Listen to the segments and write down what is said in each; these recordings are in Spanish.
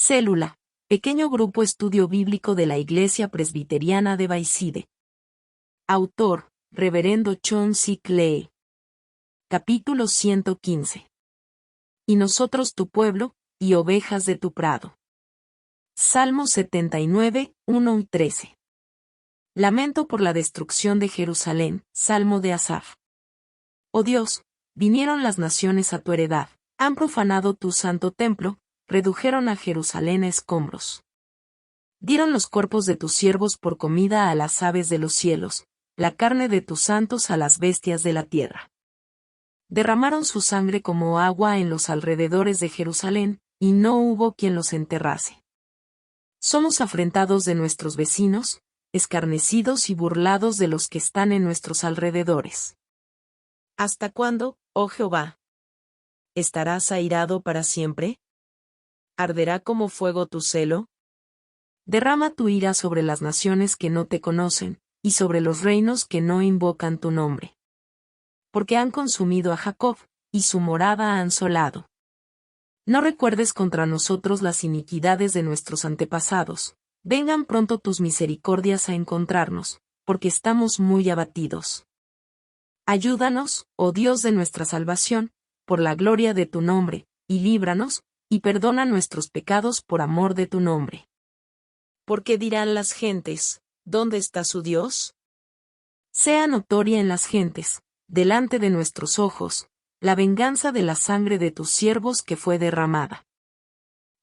Célula, pequeño grupo estudio bíblico de la Iglesia Presbiteriana de Bayside. Autor, Reverendo John C. Clay. Capítulo 115. Y nosotros tu pueblo, y ovejas de tu prado. Salmo 79, 1 y 13. Lamento por la destrucción de Jerusalén, Salmo de Asaf. Oh Dios, vinieron las naciones a tu heredad, han profanado tu santo templo, redujeron a Jerusalén a escombros. Dieron los cuerpos de tus siervos por comida a las aves de los cielos, la carne de tus santos a las bestias de la tierra. Derramaron su sangre como agua en los alrededores de Jerusalén, y no hubo quien los enterrase. Somos afrentados de nuestros vecinos, escarnecidos y burlados de los que están en nuestros alrededores. ¿Hasta cuándo, oh Jehová? ¿Estarás airado para siempre? ¿Arderá como fuego tu celo? Derrama tu ira sobre las naciones que no te conocen, y sobre los reinos que no invocan tu nombre. Porque han consumido a Jacob, y su morada han asolado. No recuerdes contra nosotros las iniquidades de nuestros antepasados, vengan pronto tus misericordias a encontrarnos, porque estamos muy abatidos. Ayúdanos, oh Dios de nuestra salvación, por la gloria de tu nombre, y líbranos, y perdona nuestros pecados por amor de tu nombre. Porque dirán las gentes, ¿dónde está su Dios? Sea notoria en las gentes, delante de nuestros ojos, la venganza de la sangre de tus siervos que fue derramada.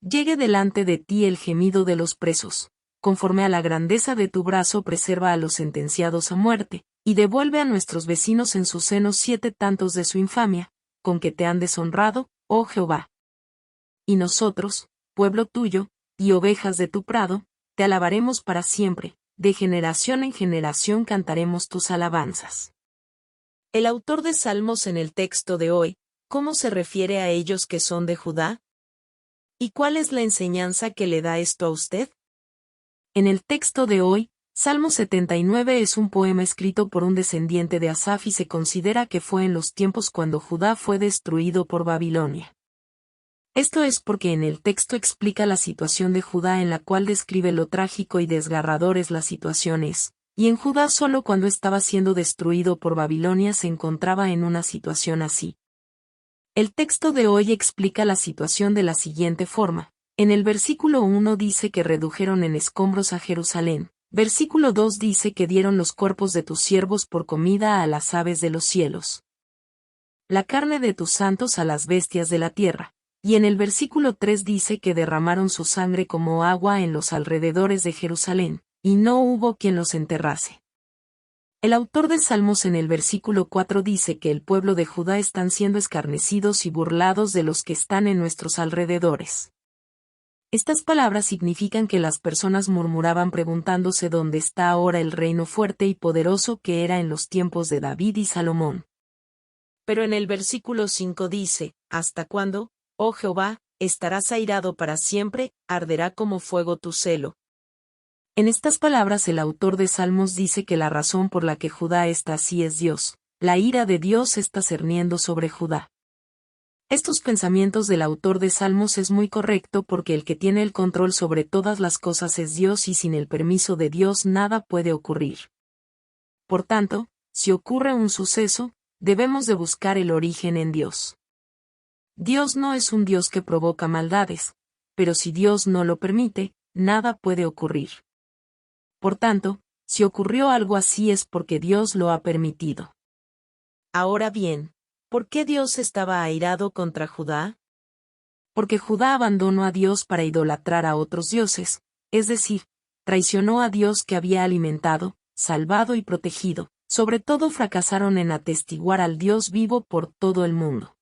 Llegue delante de ti el gemido de los presos, conforme a la grandeza de tu brazo preserva a los sentenciados a muerte, y devuelve a nuestros vecinos en su seno 7 tantos de su infamia, con que te han deshonrado, oh Jehová. Y nosotros, pueblo tuyo, y ovejas de tu prado, te alabaremos para siempre, de generación en generación cantaremos tus alabanzas. El autor de Salmos en el texto de hoy, ¿cómo se refiere a ellos que son de Judá? ¿Y cuál es la enseñanza que le da esto a usted? En el texto de hoy, Salmo 79 es un poema escrito por un descendiente de Asaf y se considera que fue en los tiempos cuando Judá fue destruido por Babilonia. Esto es porque en el texto explica la situación de Judá en la cual describe lo trágico y desgarrador es la situación es, y en Judá solo cuando estaba siendo destruido por Babilonia se encontraba en una situación así. El texto de hoy explica la situación de la siguiente forma. En el versículo 1 dice que redujeron en escombros a Jerusalén. Versículo 2 dice que dieron los cuerpos de tus siervos por comida a las aves de los cielos. La carne de tus santos a las bestias de la tierra. Y en el versículo 3 dice que derramaron su sangre como agua en los alrededores de Jerusalén, y no hubo quien los enterrase. El autor de Salmos en el versículo 4 dice que el pueblo de Judá están siendo escarnecidos y burlados de los que están en nuestros alrededores. Estas palabras significan que las personas murmuraban preguntándose dónde está ahora el reino fuerte y poderoso que era en los tiempos de David y Salomón. Pero en el versículo 5 dice, ¿hasta cuándo, oh Jehová, estarás airado para siempre, arderá como fuego tu celo? En estas palabras el autor de Salmos dice que la razón por la que Judá está así es Dios, la ira de Dios está cerniendo sobre Judá. Estos pensamientos del autor de Salmos es muy correcto porque el que tiene el control sobre todas las cosas es Dios y sin el permiso de Dios nada puede ocurrir. Por tanto, si ocurre un suceso, debemos de buscar el origen en Dios. Dios no es un Dios que provoca maldades, pero si Dios no lo permite, nada puede ocurrir. Por tanto, si ocurrió algo así es porque Dios lo ha permitido. Ahora bien, ¿por qué Dios estaba airado contra Judá? Porque Judá abandonó a Dios para idolatrar a otros dioses, es decir, traicionó a Dios que había alimentado, salvado y protegido, sobre todo fracasaron en atestiguar al Dios vivo por todo el mundo.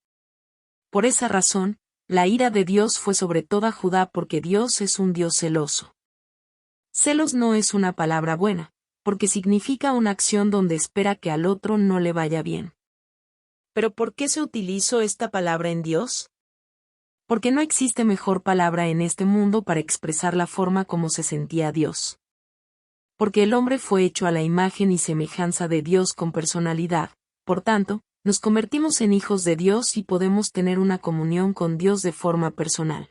Por esa razón, la ira de Dios fue sobre toda Judá porque Dios es un Dios celoso. Celos no es una palabra buena, porque significa una acción donde espera que al otro no le vaya bien. ¿Pero por qué se utilizó esta palabra en Dios? Porque no existe mejor palabra en este mundo para expresar la forma como se sentía Dios. Porque el hombre fue hecho a la imagen y semejanza de Dios con personalidad, por tanto, nos convertimos en hijos de Dios y podemos tener una comunión con Dios de forma personal.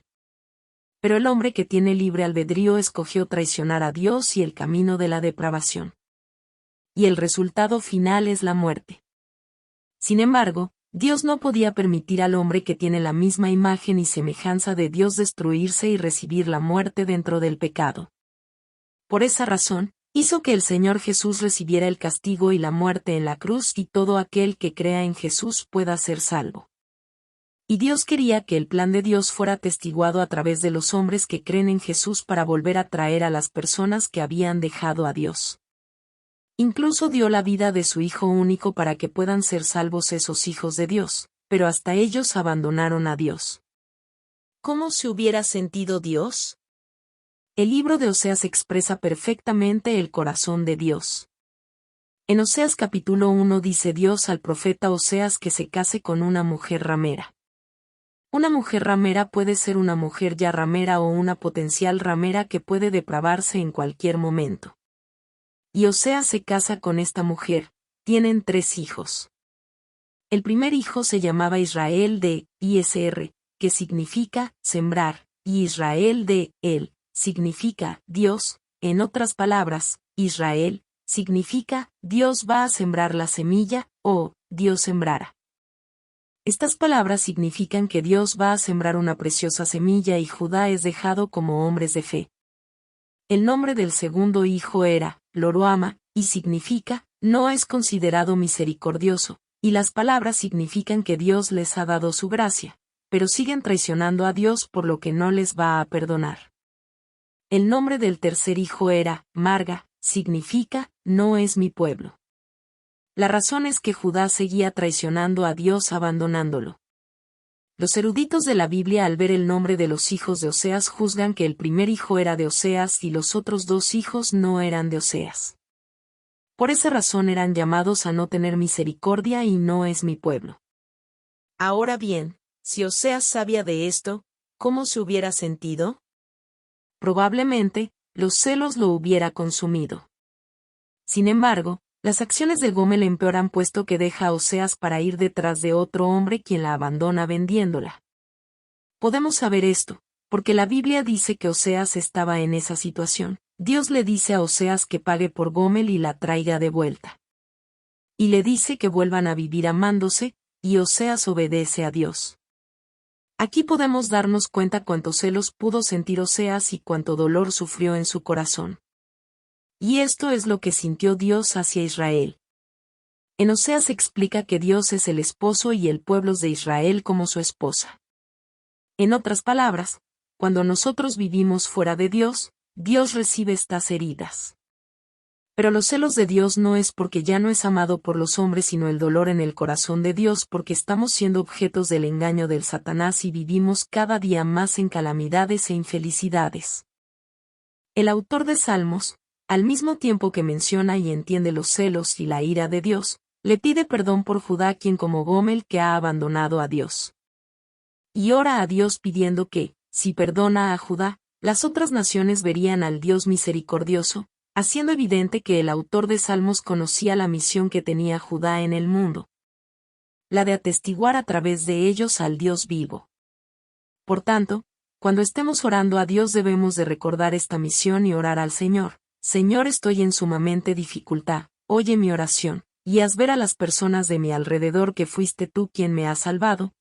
Pero el hombre que tiene libre albedrío escogió traicionar a Dios y el camino de la depravación. Y el resultado final es la muerte. Sin embargo, Dios no podía permitir al hombre que tiene la misma imagen y semejanza de Dios destruirse y recibir la muerte dentro del pecado. Por esa razón, hizo que el Señor Jesús recibiera el castigo y la muerte en la cruz y todo aquel que crea en Jesús pueda ser salvo. Y Dios quería que el plan de Dios fuera atestiguado a través de los hombres que creen en Jesús para volver a traer a las personas que habían dejado a Dios. Incluso dio la vida de su Hijo único para que puedan ser salvos esos hijos de Dios, pero hasta ellos abandonaron a Dios. ¿Cómo se hubiera sentido Dios? El libro de Oseas expresa perfectamente el corazón de Dios. En Oseas capítulo 1 dice Dios al profeta Oseas que se case con una mujer ramera. Una mujer ramera puede ser una mujer ya ramera o una potencial ramera que puede depravarse en cualquier momento. Y Oseas se casa con esta mujer, tienen 3 hijos. El primer hijo se llamaba Israel de Isr, que significa sembrar, y Israel de El significa Dios, en otras palabras, Israel significa Dios va a sembrar la semilla, o Dios sembrará. Estas palabras significan que Dios va a sembrar una preciosa semilla y Judá es dejado como hombres de fe. El nombre del segundo hijo era Lo-ruhamah, y significa, no es considerado misericordioso, y las palabras significan que Dios les ha dado su gracia, pero siguen traicionando a Dios por lo que no les va a perdonar. El nombre del tercer hijo era Marga, significa, no es mi pueblo. La razón es que Judá seguía traicionando a Dios abandonándolo. Los eruditos de la Biblia al ver el nombre de los hijos de Oseas juzgan que el primer hijo era de Oseas y los otros 2 hijos no eran de Oseas. Por esa razón eran llamados a no tener misericordia y no es mi pueblo. Ahora bien, si Oseas sabía de esto, ¿cómo se hubiera sentido? Probablemente, los celos lo hubiera consumido. Sin embargo, las acciones de Gomel empeoran puesto que deja a Oseas para ir detrás de otro hombre quien la abandona vendiéndola. Podemos saber esto, porque la Biblia dice que Oseas estaba en esa situación. Dios le dice a Oseas que pague por Gomel y la traiga de vuelta. Y le dice que vuelvan a vivir amándose, y Oseas obedece a Dios. Aquí podemos darnos cuenta cuántos celos pudo sentir Oseas y cuánto dolor sufrió en su corazón. Y esto es lo que sintió Dios hacia Israel. En Oseas explica que Dios es el esposo y el pueblo de Israel como su esposa. En otras palabras, cuando nosotros vivimos fuera de Dios, Dios recibe estas heridas. Pero los celos de Dios no es porque ya no es amado por los hombres sino el dolor en el corazón de Dios porque estamos siendo objetos del engaño del Satanás y vivimos cada día más en calamidades e infelicidades. El autor de Salmos, al mismo tiempo que menciona y entiende los celos y la ira de Dios, le pide perdón por Judá quien como Gomel que ha abandonado a Dios. Y ora a Dios pidiendo que, si perdona a Judá, las otras naciones verían al Dios misericordioso, haciendo evidente que el autor de Salmos conocía la misión que tenía Judá en el mundo. La de atestiguar a través de ellos al Dios vivo. Por tanto, cuando estemos orando a Dios debemos de recordar esta misión y orar al Señor. Señor, estoy en sumamente dificultad, oye mi oración, y haz ver a las personas de mi alrededor que fuiste tú quien me has salvado,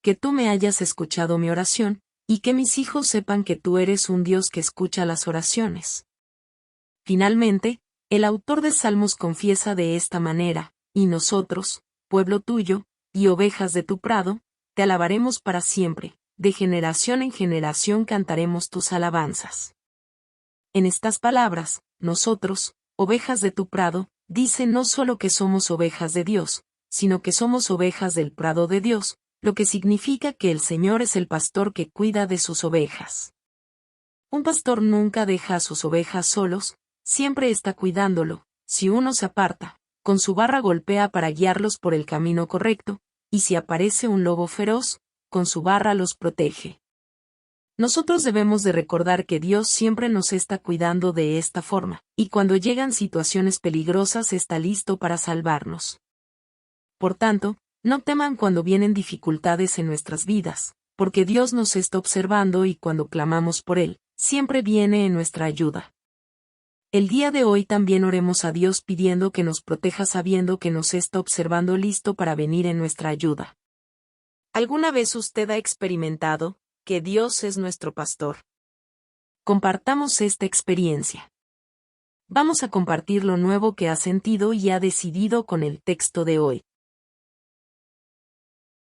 que tú me hayas escuchado mi oración, y que mis hijos sepan que tú eres un Dios que escucha las oraciones. Finalmente, el autor de Salmos confiesa de esta manera, y nosotros, pueblo tuyo, y ovejas de tu prado, te alabaremos para siempre, de generación en generación cantaremos tus alabanzas. En estas palabras, nosotros, ovejas de tu prado, dice no solo que somos ovejas de Dios, sino que somos ovejas del prado de Dios, lo que significa que el Señor es el pastor que cuida de sus ovejas. Un pastor nunca deja a sus ovejas solos, siempre está cuidándolo, si uno se aparta, con su barra golpea para guiarlos por el camino correcto, y si aparece un lobo feroz, con su barra los protege. Nosotros debemos de recordar que Dios siempre nos está cuidando de esta forma, y cuando llegan situaciones peligrosas está listo para salvarnos. Por tanto, no teman cuando vienen dificultades en nuestras vidas, porque Dios nos está observando y cuando clamamos por Él, siempre viene en nuestra ayuda. El día de hoy también oremos a Dios pidiendo que nos proteja sabiendo que nos está observando listo para venir en nuestra ayuda. ¿Alguna vez usted ha experimentado que Dios es nuestro pastor? Compartamos esta experiencia. Vamos a compartir lo nuevo que ha sentido y ha decidido con el texto de hoy.